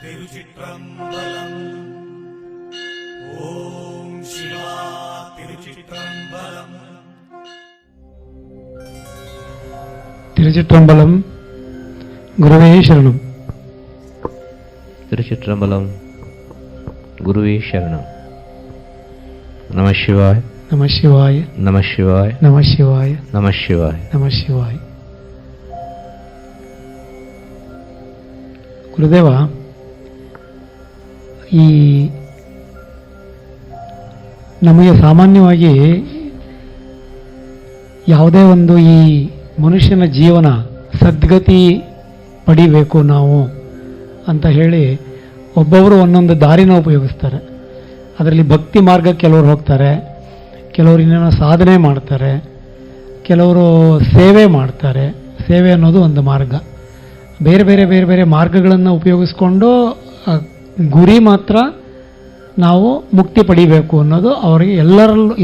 திருச்சிற்றம்பலம். ஓம் சிவா திருச்சிற்றம்பலம். திருச்சிற்றம்பலம். குருவே சரணம். திருச்சிற்றம்பலம். குருவே சரணம். நம சிவாய். நம சிவாய. நம சிவாய். நம சிவாய. நம சிவாய். நம சிவாಯ. ಗುರುದೇವ, ಈ ನಮಗೆ ಸಾಮಾನ್ಯವಾಗಿ ಯಾವುದೇ ಒಂದು ಈ ಮನುಷ್ಯನ ಜೀವನ ಸದ್ಗತಿ ಪಡಿಬೇಕು ನಾವು ಅಂತ ಹೇಳಿ ಒಬ್ಬೊಬ್ಬರು ಒಂದೊಂದು ದಾರಿನ ಉಪಯೋಗಿಸ್ತಾರೆ. ಅದರಲ್ಲಿ ಭಕ್ತಿ ಮಾರ್ಗ ಕೆಲವರು ಹೋಗ್ತಾರೆ, ಕೆಲವರು ಇನ್ನೇನೋ ಸಾಧನೆ ಮಾಡ್ತಾರೆ, ಕೆಲವರು ಸೇವೆ ಮಾಡ್ತಾರೆ. ಸೇವೆ ಅನ್ನೋದು ಒಂದು ಮಾರ್ಗ. ಬೇರೆ ಬೇರೆ ಬೇರೆ ಬೇರೆ ಮಾರ್ಗಗಳನ್ನು ಉಪಯೋಗಿಸ್ಕೊಂಡು ಗುರಿ ಮಾತ್ರ ನಾವು ಮುಕ್ತಿ ಪಡಿಬೇಕು ಅನ್ನೋದು ಅವರಿಗೆ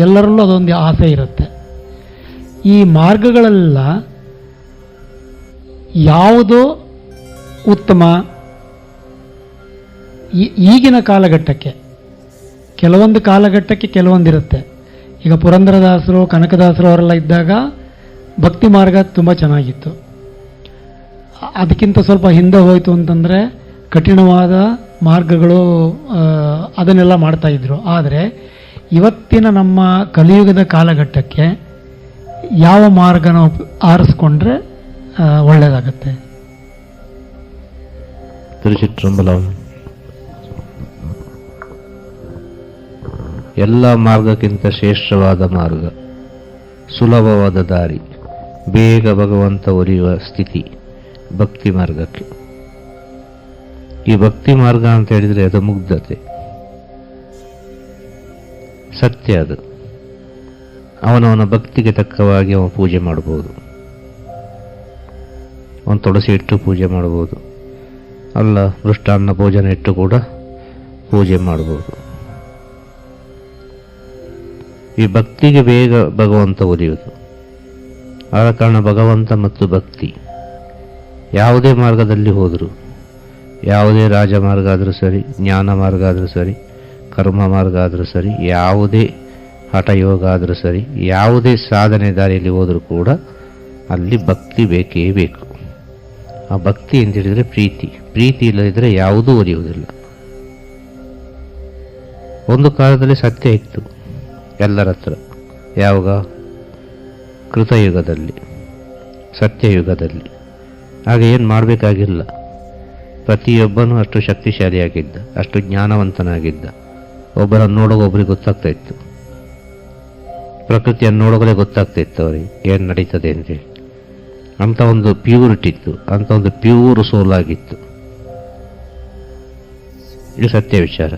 ಎಲ್ಲರಲ್ಲೂ ಅದೊಂದು ಆಸೆ ಇರುತ್ತೆ. ಈ ಮಾರ್ಗಗಳೆಲ್ಲ ಯಾವುದು ಉತ್ತಮ? ಈಗಿನ ಕಾಲಘಟ್ಟಕ್ಕೆ ಕೆಲವೊಂದು ಕಾಲಘಟ್ಟಕ್ಕೆ ಕೆಲವೊಂದಿರುತ್ತೆ. ಈಗ ಪುರಂದರದಾಸರು, ಕನಕದಾಸರು ಅವರೆಲ್ಲ ಇದ್ದಾಗ ಭಕ್ತಿ ಮಾರ್ಗ ತುಂಬ ಚೆನ್ನಾಗಿತ್ತು. ಅದಕ್ಕಿಂತ ಸ್ವಲ್ಪ ಹಿಂದೆ ಹೋಯಿತು ಅಂತಂದರೆ ಕಠಿಣವಾದ ಮಾರ್ಗಗಳು ಅದನ್ನೆಲ್ಲ ಮಾಡ್ತಾಯಿದ್ರು. ಆದರೆ ಇವತ್ತಿನ ನಮ್ಮ ಕಲಿಯುಗದ ಕಾಲಘಟ್ಟಕ್ಕೆ ಯಾವ ಮಾರ್ಗನ ಆರಿಸ್ಕೊಂಡ್ರೆ ಒಳ್ಳೆಯದಾಗತ್ತೆ? ತಿರುಚಿಟ್ರಂಬಲಂ. ಎಲ್ಲ ಮಾರ್ಗಕ್ಕಿಂತ ಶ್ರೇಷ್ಠವಾದ ಮಾರ್ಗ, ಸುಲಭವಾದ ದಾರಿ, ಬೇಗ ಭಗವಂತ ಒಲಿಯುವ ಸ್ಥಿತಿ ಭಕ್ತಿ ಮಾರ್ಗಕ್ಕೆ. ಈ ಭಕ್ತಿ ಮಾರ್ಗ ಅಂತ ಹೇಳಿದರೆ ಅದು ಮುಗ್ಧತೆ, ಸತ್ಯ. ಅದು ಅವನವನ ಭಕ್ತಿಗೆ ತಕ್ಕವಾಗಿ ಅವನು ಪೂಜೆ ಮಾಡಬಹುದು. ಅವನು ತುಳಸಿ ಇಟ್ಟು ಪೂಜೆ ಮಾಡಬಹುದು, ಅಲ್ಲ ಮೃಷ್ಟಾನ್ನ ಭೋಜನ ಇಟ್ಟು ಕೂಡ ಪೂಜೆ ಮಾಡಬಹುದು. ಈ ಭಕ್ತಿಗೆ ಬೇಗ ಭಗವಂತ ಒಲಿಯುವುದು. ಆದ ಕಾರಣ ಭಗವಂತ ಮತ್ತು ಭಕ್ತಿ ಯಾವುದೇ ಮಾರ್ಗದಲ್ಲಿ ಹೋದರೂ, ಯಾವುದೇ ರಾಜಮಾರ್ಗ ಆದರೂ ಸರಿ, ಜ್ಞಾನ ಮಾರ್ಗ ಆದರೂ ಸರಿ, ಕರ್ಮ ಮಾರ್ಗ ಆದರೂ ಸರಿ, ಯಾವುದೇ ಹಠಯೋಗ ಆದರೂ ಸರಿ, ಯಾವುದೇ ಸಾಧನೆ ದಾರಿಯಲ್ಲಿ ಹೋದರೂ ಕೂಡ ಅಲ್ಲಿ ಭಕ್ತಿ ಬೇಕೇ ಬೇಕು. ಆ ಭಕ್ತಿ ಅಂತ ಹೇಳಿದರೆ ಪ್ರೀತಿ. ಪ್ರೀತಿ ಇಲ್ಲದಿದ್ದರೆ ಯಾವುದೂ ಒಲಿಯುವುದಿಲ್ಲ. ಒಂದು ಕಾಲದಲ್ಲಿ ಸತ್ಯ ಇತ್ತು ಎಲ್ಲರ ಹತ್ರ. ಯಾವಾಗ? ಕೃತಯುಗದಲ್ಲಿ, ಸತ್ಯಯುಗದಲ್ಲಿ. ಆಗ ಏನು ಮಾಡಬೇಕಾಗಿಲ್ಲ. ಪ್ರತಿಯೊಬ್ಬನೂ ಅಷ್ಟು ಶಕ್ತಿಶಾಲಿಯಾಗಿದ್ದ, ಅಷ್ಟು ಜ್ಞಾನವಂತನಾಗಿದ್ದ. ಒಬ್ಬರನ್ನು ನೋಡುವ ಒಬ್ಬರಿಗೆ ಗೊತ್ತಾಗ್ತಾ ಇತ್ತು, ಪ್ರಕೃತಿಯನ್ನು ನೋಡೋಗಲೇ ಗೊತ್ತಾಗ್ತಾ ಇತ್ತು ಅವರಿಗೆ ಏನು ನಡೀತದೆ ಅಂತೇಳಿ. ಅಂಥ ಒಂದು ಪ್ಯೂರಿಟಿ ಇತ್ತು, ಅಂಥ ಒಂದು ಪ್ಯೂರ್ ಸೋಲ್ ಆಗಿತ್ತು. ಇದು ಸತ್ಯ ವಿಚಾರ.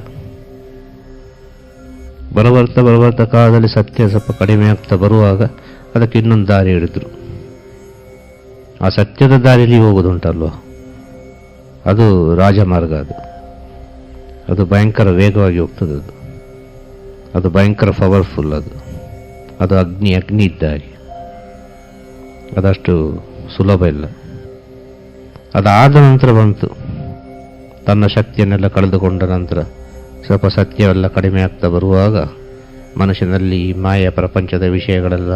ಬರಬರ್ತಾ ಕಾಲದಲ್ಲಿ ಸತ್ಯ ಸ್ವಲ್ಪ ಕಡಿಮೆ ಆಗ್ತಾ ಬರುವಾಗ ಅದಕ್ಕೆ ಇನ್ನೊಂದು ದಾರಿ ಹಿಡಿದ್ರು. ಆ ಸತ್ಯದ ದಾರಿಯಲ್ಲಿ ಹೋಗೋದುಂಟಲ್ವ, ಅದು ರಾಜಮಾರ್ಗ. ಅದು ಭಯಂಕರ ವೇಗವಾಗಿ ಹೋಗ್ತದೆ. ಅದು ಭಯಂಕರ ಪವರ್ಫುಲ್. ಅದು ಅಗ್ನಿ ಇದ್ದಾಗಿ. ಅದಷ್ಟು ಸುಲಭ ಇಲ್ಲ. ಅದಾದ ನಂತರ ಬಂತು, ತನ್ನ ಶಕ್ತಿಯನ್ನೆಲ್ಲ ಕಳೆದುಕೊಂಡ ನಂತರ ಸ್ವಲ್ಪ ಸತ್ಯವೆಲ್ಲ ಕಡಿಮೆ ಆಗ್ತಾ ಬರುವಾಗ ಮನುಷ್ಯನಲ್ಲಿ ಮಾಯ ಪ್ರಪಂಚದ ವಿಷಯಗಳೆಲ್ಲ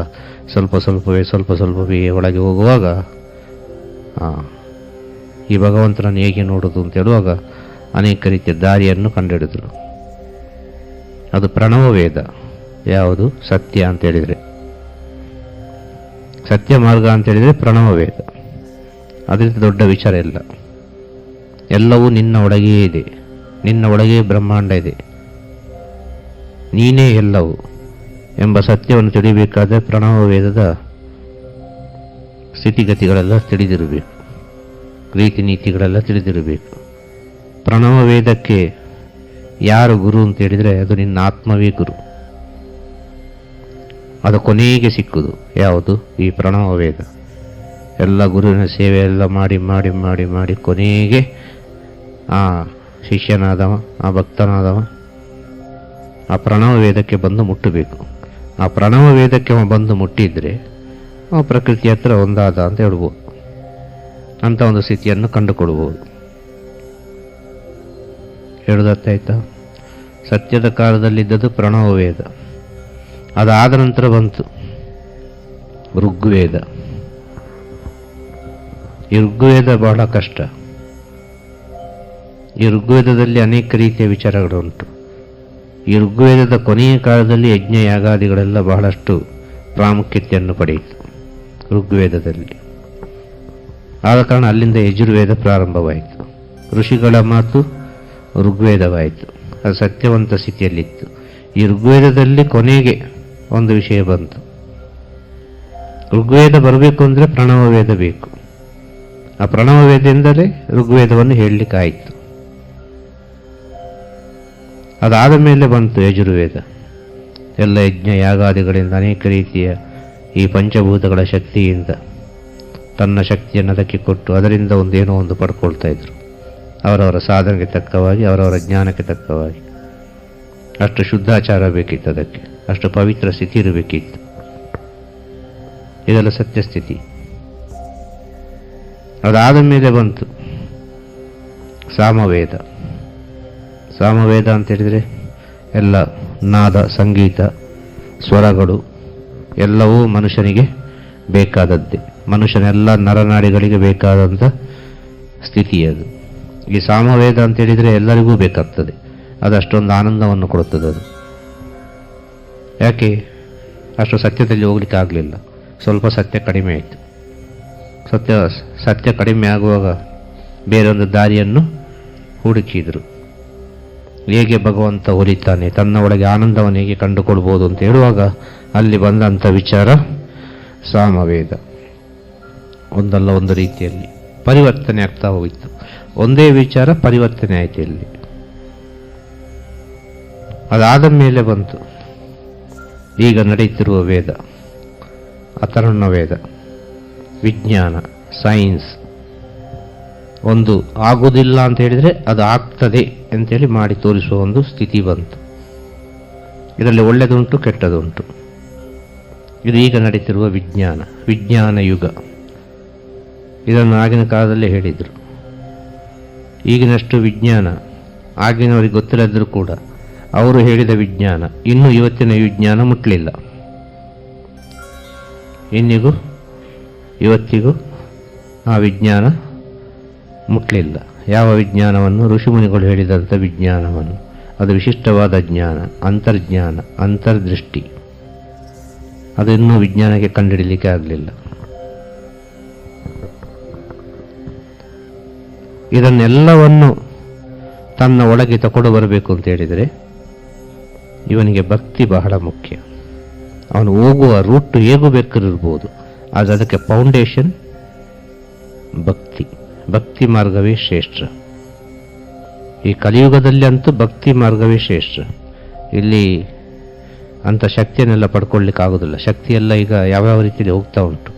ಸ್ವಲ್ಪ ಸ್ವಲ್ಪವೇ ಒಳಗೆ ಹೋಗುವಾಗ ಈ ಭಗವಂತನನ್ನು ಹೇಗೆ ನೋಡೋದು ಅಂತ ಹೇಳುವಾಗ ಅನೇಕ ರೀತಿಯ ದಾರಿಯನ್ನು ಕಂಡುಹಿಡಿದರು. ಅದು ಪ್ರಣವ ವೇದ. ಯಾವುದು? ಸತ್ಯ ಅಂತ ಹೇಳಿದರೆ, ಸತ್ಯ ಮಾರ್ಗ ಅಂತ ಹೇಳಿದರೆ ಪ್ರಣವ ವೇದ. ಅದರಿಂದ ದೊಡ್ಡ ವಿಚಾರ ಇಲ್ಲ. ಎಲ್ಲವೂ ನಿನ್ನ ಒಳಗೇ ಇದೆ, ನಿನ್ನ ಒಳಗೆ ಬ್ರಹ್ಮಾಂಡ ಇದೆ, ನೀನೇ ಎಲ್ಲವೂ ಎಂಬ ಸತ್ಯವನ್ನು ತಿಳಿಬೇಕಾದರೆ ಪ್ರಣವ ವೇದದ ಸ್ಥಿತಿಗತಿಗಳೆಲ್ಲ ತಿಳಿದಿರಬೇಕು, ರೀತಿ ನೀತಿಗಳೆಲ್ಲ ತಿಳಿದಿರಬೇಕು. ಪ್ರಣವ ವೇದಕ್ಕೆ ಯಾರು ಗುರು ಅಂತ ಹೇಳಿದರೆ ಅದು ನಿನ್ನ ಆತ್ಮವೇ ಗುರು. ಅದು ಕೊನೆಗೆ ಸಿಕ್ಕುದು ಯಾವುದು? ಈ ಪ್ರಣವ ವೇದ. ಎಲ್ಲ ಗುರುವಿನ ಸೇವೆ ಎಲ್ಲ ಮಾಡಿ ಮಾಡಿ ಮಾಡಿ ಮಾಡಿ ಕೊನೆಗೆ ಆ ಶಿಷ್ಯನಾದವ, ಆ ಭಕ್ತನಾದವ ಆ ಪ್ರಣವ ವೇದಕ್ಕೆ ಬಂದು ಮುಟ್ಟಬೇಕು. ಆ ಪ್ರಣವ ವೇದಕ್ಕೆ ಬಂದು ಮುಟ್ಟಿದ್ರೆ ಪ್ರಕೃತಿ ಹತ್ರ ಒಂದಾದ ಅಂತ ಹೇಳ್ಬೋದು. ಅಂಥ ಒಂದು ಸ್ಥಿತಿಯನ್ನು ಕಂಡುಕೊಳ್ಬೋದು. ಹೇಳೋದತ್ತಾಯ್ತಾ? ಸತ್ಯದ ಕಾಲದಲ್ಲಿದ್ದದ್ದು ಪ್ರಣವ ವೇದ. ಅದಾದ ನಂತರ ಬಂತು ಋಗ್ವೇದ. ಈ ಋಗ್ವೇದ ಬಹಳ ಕಷ್ಟ. ಈ ಋಗ್ವೇದದಲ್ಲಿ ಅನೇಕ ರೀತಿಯ ವಿಚಾರಗಳುಂಟು. ಈ ಋಗ್ವೇದದ ಕೊನೆಯ ಕಾಲದಲ್ಲಿ ಯಜ್ಞ ಯಾಗಾದಿಗಳೆಲ್ಲ ಬಹಳಷ್ಟು ಪ್ರಾಮುಖ್ಯತೆಯನ್ನು ಪಡೆಯಿತು ಋಗ್ವೇದದಲ್ಲಿ. ಆದ ಕಾರಣ ಅಲ್ಲಿಂದ ಯಜುರ್ವೇದ ಪ್ರಾರಂಭವಾಯಿತು. ಋಷಿಗಳ ಮಾತು ಋಗ್ವೇದವಾಯಿತು. ಅದು ಸತ್ಯವಂತ ಸ್ಥಿತಿಯಲ್ಲಿತ್ತು. ಈ ಋಗ್ವೇದದಲ್ಲಿ ಕೊನೆಗೆ ಒಂದು ವಿಷಯ ಬಂತು. ಋಗ್ವೇದ ಬರಬೇಕು ಅಂದರೆ ಪ್ರಣವ ವೇದ ಬೇಕು. ಆ ಪ್ರಣವ ವೇದದಿಂದಲೇ ಋಗ್ವೇದವನ್ನು ಹೇಳಲಿಕ್ಕಾಯಿತು. ಅದಾದ ಮೇಲೆ ಬಂತು ಯಜುರ್ವೇದ. ಎಲ್ಲ ಯಜ್ಞ ಯಾಗಾದಿಗಳಿಂದ ಅನೇಕ ರೀತಿಯ ಈ ಪಂಚಭೂತಗಳ ಶಕ್ತಿಯಿಂದ ತನ್ನ ಶಕ್ತಿಯನ್ನು ಅದಕ್ಕೆ ಕೊಟ್ಟು ಅದರಿಂದ ಒಂದೇನೋ ಒಂದು ಪಡ್ಕೊಳ್ತಾ ಇದ್ರು. ಅವರವರ ಸಾಧನೆಗೆ ತಕ್ಕವಾಗಿ, ಅವರವರ ಜ್ಞಾನಕ್ಕೆ ತಕ್ಕವಾಗಿ. ಅಷ್ಟು ಶುದ್ಧಾಚಾರ ಬೇಕಿತ್ತು, ಅದಕ್ಕೆ ಅಷ್ಟು ಪವಿತ್ರ ಸ್ಥಿತಿ ಇರಬೇಕಿತ್ತು. ಇದೆಲ್ಲ ಸತ್ಯಸ್ಥಿತಿ. ಅದಾದ ಮೇಲೆ ಬಂತು ಸಾಮವೇದ. ಸಾಮವೇದ ಅಂತ ಹೇಳಿದರೆ ಎಲ್ಲ ನಾದ, ಸಂಗೀತ, ಸ್ವರಗಳು ಎಲ್ಲವೂ ಮನುಷ್ಯನಿಗೆ ಬೇಕಾದದ್ದೇ. ಮನುಷ್ಯನೆಲ್ಲ ನರನಾಡಿಗಳಿಗೆ ಬೇಕಾದಂಥ ಸ್ಥಿತಿ ಅದು. ಈ ಸಾಮವೇದ ಅಂತ ಹೇಳಿದರೆ ಎಲ್ಲರಿಗೂ ಬೇಕಾಗ್ತದೆ. ಅದು ಅಷ್ಟೊಂದು ಆನಂದವನ್ನು ಕೊಡುತ್ತದೆ. ಅದು ಯಾಕೆ ಅಷ್ಟು ಸತ್ಯದಲ್ಲಿ ಹೋಗ್ಲಿಕ್ಕೆ ಆಗಲಿಲ್ಲ. ಸ್ವಲ್ಪ ಸತ್ಯ ಕಡಿಮೆ ಆಯಿತು. ಸತ್ಯ ಕಡಿಮೆ ಆಗುವಾಗ ಬೇರೊಂದು ದಾರಿಯನ್ನು ಹುಡುಕಿದರು. ಹೇಗೆ ಭಗವಂತ ಒಲಿತಾನೆ, ತನ್ನ ಒಳಗೆ ಆನಂದವನ್ನು ಹೇಗೆ ಕಂಡುಕೊಳ್ಬೋದು ಅಂತ ಹೇಳುವಾಗ ಅಲ್ಲಿ ಬಂದಂಥ ವಿಚಾರ ಸಾಮವೇದ. ಒಂದಲ್ಲ ಒಂದು ರೀತಿಯಲ್ಲಿ ಪರಿವರ್ತನೆ ಆಗ್ತಾ ಹೋಯಿತು. ಒಂದೇ ವಿಚಾರ ಪರಿವರ್ತನೆ ಆಯಿತು ಇಲ್ಲಿ. ಅದಾದ ಮೇಲೆ ಬಂತು ಈಗ ನಡೆಯುತ್ತಿರುವ ವೇದ, ಅಥರ್ವಣ ವೇದ. ವಿಜ್ಞಾನ, ಸೈನ್ಸ್. ಒಂದು ಆಗುವುದಿಲ್ಲ ಅಂತ ಹೇಳಿದರೆ ಅದು ಆಗ್ತದೆ ಅಂತೇಳಿ ಮಾಡಿ ತೋರಿಸುವ ಒಂದು ಸ್ಥಿತಿ ಬಂತು. ಇದರಲ್ಲಿ ಒಳ್ಳೆಯದುಂಟು, ಕೆಟ್ಟದುಂಟು. ಇದು ಈಗ ನಡೀತಿರುವ ವಿಜ್ಞಾನ, ವಿಜ್ಞಾನ ಯುಗ. ಇದನ್ನು ಆಗಿನ ಕಾಲದಲ್ಲೇ ಹೇಳಿದರು. ಈಗಿನಷ್ಟು ವಿಜ್ಞಾನ ಆಗಿನವರಿಗೆ ಗೊತ್ತಿಲ್ಲದರೂ ಕೂಡ ಅವರು ಹೇಳಿದ ವಿಜ್ಞಾನ ಇನ್ನೂ ಇವತ್ತಿನ ವಿಜ್ಞಾನ ಮುಟ್ಟಲಿಲ್ಲ. ಇಂದಿಗೂ ಇವತ್ತಿಗೂ ಆ ವಿಜ್ಞಾನ ಮುಟ್ಟಲಿಲ್ಲ. ಯಾವ ವಿಜ್ಞಾನವನ್ನು? ಋಷಿಮುನಿಗಳು ಹೇಳಿದಂಥ ವಿಜ್ಞಾನವನ್ನು. ಅದು ವಿಶಿಷ್ಟವಾದ ಜ್ಞಾನ, ಅಂತರ್ಜ್ಞಾನ, ಅಂತರ್ದೃಷ್ಟಿ. ಅದು ಇನ್ನೂ ವಿಜ್ಞಾನಕ್ಕೆ ಕಂಡುಹಿಡಲಿಕ್ಕೆ ಆಗಲಿಲ್ಲ. ಇದನ್ನೆಲ್ಲವನ್ನು ತನ್ನ ಒಳಗೆ ತಕೊಂಡು ಬರಬೇಕು ಅಂತ ಹೇಳಿದರೆ ಇವನಿಗೆ ಭಕ್ತಿ ಬಹಳ ಮುಖ್ಯ. ಅವನು ಹೋಗುವ ರೂಟ್ ಹೇಗೂ ಬೇಕಾದಿರ್ಬೋದು, ಆದರೆ ಅದಕ್ಕೆ ಫೌಂಡೇಶನ್ ಭಕ್ತಿ. ಭಕ್ತಿ ಮಾರ್ಗವೇ ಶ್ರೇಷ್ಠ. ಈ ಕಲಿಯುಗದಲ್ಲಿ ಅಂತೂ ಭಕ್ತಿ ಮಾರ್ಗವೇ ಶ್ರೇಷ್ಠ. ಇಲ್ಲಿ ಅಂಥ ಶಕ್ತಿಯನ್ನೆಲ್ಲ ಪಡ್ಕೊಳ್ಳಿಕ್ಕೆ ಆಗೋದಿಲ್ಲ. ಶಕ್ತಿಯೆಲ್ಲ ಈಗ ಯಾವ್ಯಾವ ರೀತಿಯಲ್ಲಿ ಹೋಗ್ತಾ ಉಂಟು.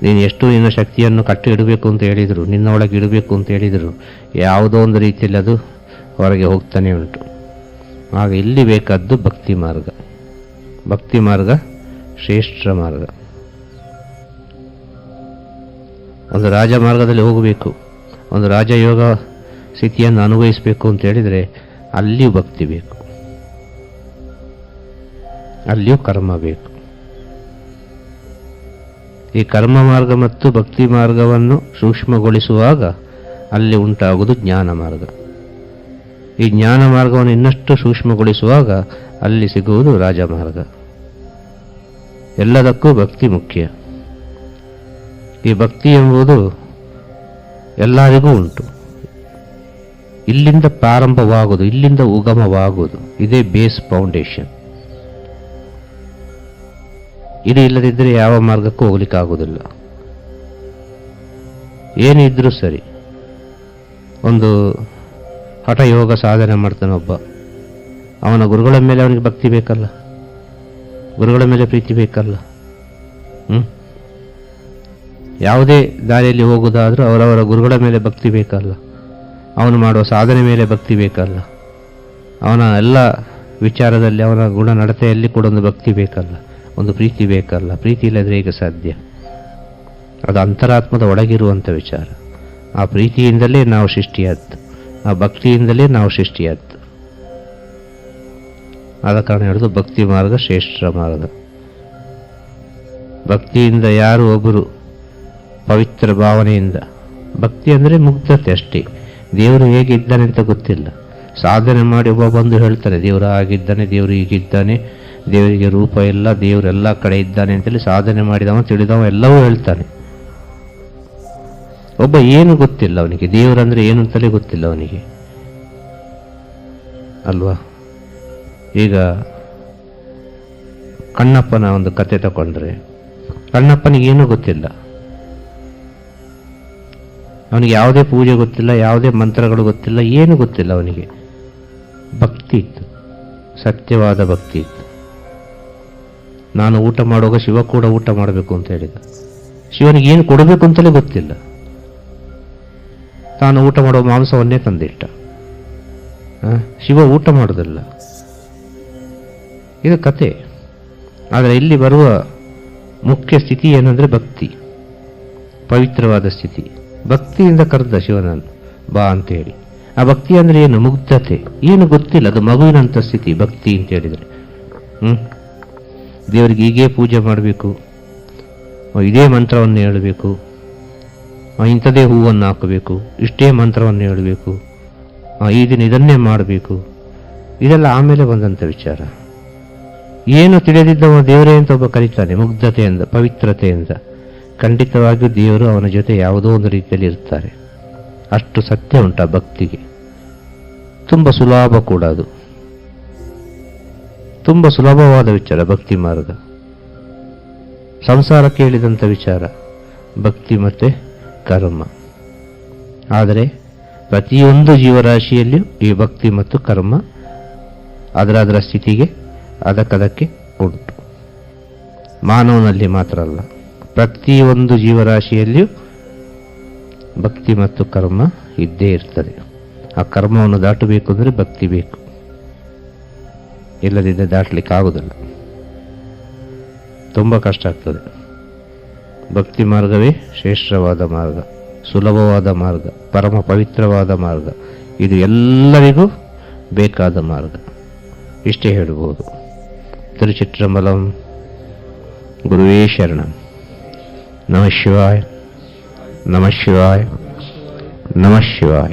ನೀನು ಎಷ್ಟು ನಿನ್ನ ಶಕ್ತಿಯನ್ನು ಕಟ್ಟಿ ಇಡಬೇಕು ಅಂತ ಹೇಳಿದರು, ನಿನ್ನ ಒಳಗೆ ಇಡಬೇಕು ಅಂತ ಹೇಳಿದರು, ಯಾವುದೋ ಒಂದು ರೀತಿಯಲ್ಲಿ ಅದು ಹೊರಗೆ ಹೋಗ್ತಾನೆ ಉಂಟು. ಆಗ ಇಲ್ಲಿ ಬೇಕಾದ್ದು ಭಕ್ತಿ ಮಾರ್ಗ. ಭಕ್ತಿ ಮಾರ್ಗ ಶ್ರೇಷ್ಠ ಮಾರ್ಗ. ಒಂದು ರಾಜಮಾರ್ಗದಲ್ಲಿ ಹೋಗಬೇಕು, ಒಂದು ರಾಜಯೋಗ ಸ್ಥಿತಿಯನ್ನು ಅನುಭವಿಸಬೇಕು ಅಂತ ಹೇಳಿದರೆ ಅಲ್ಲಿಯೂ ಭಕ್ತಿ ಬೇಕು, ಅಲ್ಲಿಯೂ ಕರ್ಮ ಬೇಕು. ಈ ಕರ್ಮ ಮಾರ್ಗ ಮತ್ತು ಭಕ್ತಿ ಮಾರ್ಗವನ್ನು ಸೂಕ್ಷ್ಮಗೊಳಿಸುವಾಗ ಅಲ್ಲಿ ಉಂಟಾಗುವುದು ಜ್ಞಾನ ಮಾರ್ಗ. ಈ ಜ್ಞಾನ ಮಾರ್ಗವನ್ನು ಇನ್ನಷ್ಟು ಸೂಕ್ಷ್ಮಗೊಳಿಸುವಾಗ ಅಲ್ಲಿ ಸಿಗುವುದು ರಾಜಮಾರ್ಗ. ಎಲ್ಲದಕ್ಕೂ ಭಕ್ತಿ ಮುಖ್ಯ. ಈ ಭಕ್ತಿ ಎಂಬುದು ಎಲ್ಲರಿಗೂ ಉಂಟು. ಇಲ್ಲಿಂದ ಪ್ರಾರಂಭವಾಗುವುದು, ಇಲ್ಲಿಂದ ಉಗಮವಾಗುವುದು. ಇದೇ ಬೇಸ್ ಫೌಂಡೇಶನ್. ಇದು ಇಲ್ಲದಿದ್ದರೆ ಯಾವ ಮಾರ್ಗಕ್ಕೂ ಹೋಗ್ಲಿಕ್ಕೆ ಆಗುವುದಿಲ್ಲ. ಏನಿದ್ರೂ ಸರಿ. ಒಂದು ಹಠಯೋಗ ಸಾಧನೆ ಮಾಡ್ತಾನೊಬ್ಬ, ಅವನ ಗುರುಗಳ ಮೇಲೆ ಅವನಿಗೆ ಭಕ್ತಿ ಬೇಕಲ್ಲ, ಗುರುಗಳ ಮೇಲೆ ಪ್ರೀತಿ ಬೇಕಲ್ಲ. ಯಾವುದೇ ದಾರಿಯಲ್ಲಿ ಹೋಗುವುದಾದ್ರೂ ಅವರವರ ಗುರುಗಳ ಮೇಲೆ ಭಕ್ತಿ ಬೇಕಲ್ಲ. ಅವನು ಮಾಡುವ ಸಾಧನೆ ಮೇಲೆ ಭಕ್ತಿ ಬೇಕಲ್ಲ. ಅವನ ಎಲ್ಲ ವಿಚಾರದಲ್ಲಿ, ಅವನ ಗುಣ ನಡತೆಯಲ್ಲಿ ಕೂಡ ಒಂದು ಭಕ್ತಿ ಬೇಕಲ್ಲ, ಒಂದು ಪ್ರೀತಿ ಬೇಕಲ್ಲ. ಪ್ರೀತಿ ಇಲ್ಲದ್ರೆ ಹೇಗೆ ಸಾಧ್ಯ? ಅದು ಅಂತರಾತ್ಮದ ಒಳಗಿರುವಂಥ ವಿಚಾರ. ಆ ಪ್ರೀತಿಯಿಂದಲೇ ನಾವು ಸೃಷ್ಟಿಯಾದ್ದು. ಆ ಭಕ್ತಿಯಿಂದಲೇ ನಾವು ಸೃಷ್ಟಿಯಾದ್ದು. ಆದ ಕಾರಣ ಹೇಳೋದು ಭಕ್ತಿ ಮಾರ್ಗ ಶ್ರೇಷ್ಠ ಮಾರ್ಗ. ಭಕ್ತಿಯಿಂದ ಯಾರು ಒಬ್ಬರು ಪವಿತ್ರ ಭಾವನೆಯಿಂದ, ಭಕ್ತಿ ಅಂದರೆ ಮುಗ್ಧತೆ ಅಷ್ಟೇ. ದೇವರು ಹೇಗಿದ್ದಾನೆ ಅಂತ ಗೊತ್ತಿಲ್ಲ. ಸಾಧನೆ ಮಾಡಿ ಒಬ್ಬ ಬಂದು ಹೇಳ್ತಾನೆ ದೇವರು ಆಗಿದ್ದಾನೆ, ದೇವರು ಹೀಗಿದ್ದಾನೆ, ದೇವರಿಗೆ ರೂಪ ಇಲ್ಲ, ದೇವರೆಲ್ಲ ಕಡೆ ಇದ್ದಾನೆ ಅಂತೇಳಿ ಸಾಧನೆ ಮಾಡಿದವ ತಿಳಿದವ ಎಲ್ಲವೂ ಹೇಳ್ತಾನೆ. ಒಬ್ಬ ಏನು ಗೊತ್ತಿಲ್ಲ ಅವನಿಗೆ, ದೇವರಂದ್ರೆ ಏನು ಅಂತಲೇ ಗೊತ್ತಿಲ್ಲ ಅವನಿಗೆ ಅಲ್ವಾ. ಈಗ ಕಣ್ಣಪ್ಪನ ಒಂದು ಕತೆ ತಗೊಂಡ್ರೆ, ಕಣ್ಣಪ್ಪನಿಗೆ ಏನೂ ಗೊತ್ತಿಲ್ಲ, ಅವನಿಗೆ ಯಾವುದೇ ಪೂಜೆ ಗೊತ್ತಿಲ್ಲ, ಯಾವುದೇ ಮಂತ್ರಗಳು ಗೊತ್ತಿಲ್ಲ, ಏನು ಗೊತ್ತಿಲ್ಲ ಅವನಿಗೆ. ಭಕ್ತಿ ಇತ್ತು, ಸತ್ಯವಾದ ಭಕ್ತಿ ಇತ್ತು. ನಾನು ಊಟ ಮಾಡುವಾಗ ಶಿವ ಕೂಡ ಊಟ ಮಾಡಬೇಕು ಅಂತ ಹೇಳಿದ. ಶಿವನಿಗೆ ಏನು ಕೊಡಬೇಕು ಅಂತಲೇ ಗೊತ್ತಿಲ್ಲ. ತಾನು ಊಟ ಮಾಡುವ ಮಾಂಸವನ್ನೇ ತಂದಿಟ್ಟ. ಶಿವ ಊಟ ಮಾಡೋದಿಲ್ಲ. ಇದು ಕತೆ. ಆದರೆ ಇಲ್ಲಿ ಬರುವ ಮುಖ್ಯ ಸ್ಥಿತಿ ಏನಂದ್ರೆ ಭಕ್ತಿ, ಪವಿತ್ರವಾದ ಸ್ಥಿತಿ. ಭಕ್ತಿಯಿಂದ ಕರೆದ ಶಿವನನ್ನು ಬಾ ಅಂತ ಹೇಳಿ. ಆ ಭಕ್ತಿ ಅಂದ್ರೆ ಏನು? ಮುಗ್ಧತೆ. ಏನು ಗೊತ್ತಿಲ್ಲ, ಅದು ಮಗುವಿನಂಥ ಸ್ಥಿತಿ ಭಕ್ತಿ ಅಂತ ಹೇಳಿದ್ರೆ. ದೇವರಿಗೆ ಹೀಗೆ ಪೂಜೆ ಮಾಡಬೇಕು, ಇದೇ ಮಂತ್ರವನ್ನು ಹೇಳಬೇಕು, ಇಂಥದೇ ಹೂವನ್ನು ಹಾಕಬೇಕು, ಇಷ್ಟೇ ಮಂತ್ರವನ್ನು ಹೇಳಬೇಕು, ಈ ದಿನ ಇದನ್ನೇ ಮಾಡಬೇಕು. ಇದೆಲ್ಲ ಆಮೇಲೆ ಬಂದಂಥ ವಿಚಾರ. ಏನು ತಿಳಿದಿದ್ದವ ದೇವರೇ ಅಂತ ಒಬ್ಬ ಕರೀತಾನೆ, ಮುಗ್ಧತೆಯಿಂದ, ಪವಿತ್ರತೆಯಿಂದ. ಖಂಡಿತವಾಗಿಯೂ ದೇವರು ಅವನ ಜೊತೆ ಯಾವುದೋ ಒಂದು ರೀತಿಯಲ್ಲಿ ಇರ್ತಾರೆ. ಅಷ್ಟು ಸತ್ಯ ಉಂಟು ಆ ಭಕ್ತಿಗೆ. ತುಂಬ ಸುಲಭ ಕೂಡ ಅದು, ತುಂಬ ಸುಲಭವಾದ ವಿಚಾರ ಭಕ್ತಿ ಮಾರ್ಗ. ಸಂಸಾರಕ್ಕೆ ಹೇಳಿದಂಥ ವಿಚಾರ ಭಕ್ತಿ ಮತ್ತೆ ಕರ್ಮ. ಆದರೆ ಪ್ರತಿಯೊಂದು ಜೀವರಾಶಿಯಲ್ಲಿಯೂ ಈ ಭಕ್ತಿ ಮತ್ತು ಕರ್ಮ ಅದರ ಸ್ಥಿತಿಗೆ ಅದಕ್ಕದಕ್ಕೆ ಉಂಟು. ಮಾನವನಲ್ಲಿ ಮಾತ್ರ ಅಲ್ಲ, ಪ್ರತಿಯೊಂದು ಜೀವರಾಶಿಯಲ್ಲಿಯೂ ಭಕ್ತಿ ಮತ್ತು ಕರ್ಮ ಇದ್ದೇ ಇರ್ತದೆ. ಆ ಕರ್ಮವನ್ನು ದಾಟಬೇಕು ಅಂದರೆ ಭಕ್ತಿ ಬೇಕು, ಇಲ್ಲದಿದ್ದರೆ ದಾಟಲಿಕ್ಕೆ ಆಗುವುದಿಲ್ಲ, ತುಂಬ ಕಷ್ಟ ಆಗ್ತದೆ. ಭಕ್ತಿ ಮಾರ್ಗವೇ ಶ್ರೇಷ್ಠವಾದ ಮಾರ್ಗ, ಸುಲಭವಾದ ಮಾರ್ಗ, ಪರಮ ಪವಿತ್ರವಾದ ಮಾರ್ಗ. ಇದು ಎಲ್ಲರಿಗೂ ಬೇಕಾದ ಮಾರ್ಗ. ಇಷ್ಟೇ ಹೇಳಬಹುದು. ತಿರುಚಿತ್ರಂಬಲಂ. ಗುರುವೇ ಶರಣಂ. ನಮಃ ಶಿವಾಯ, ನಮಃ ಶಿವಾಯ, ನಮಃ ಶಿವಾಯ.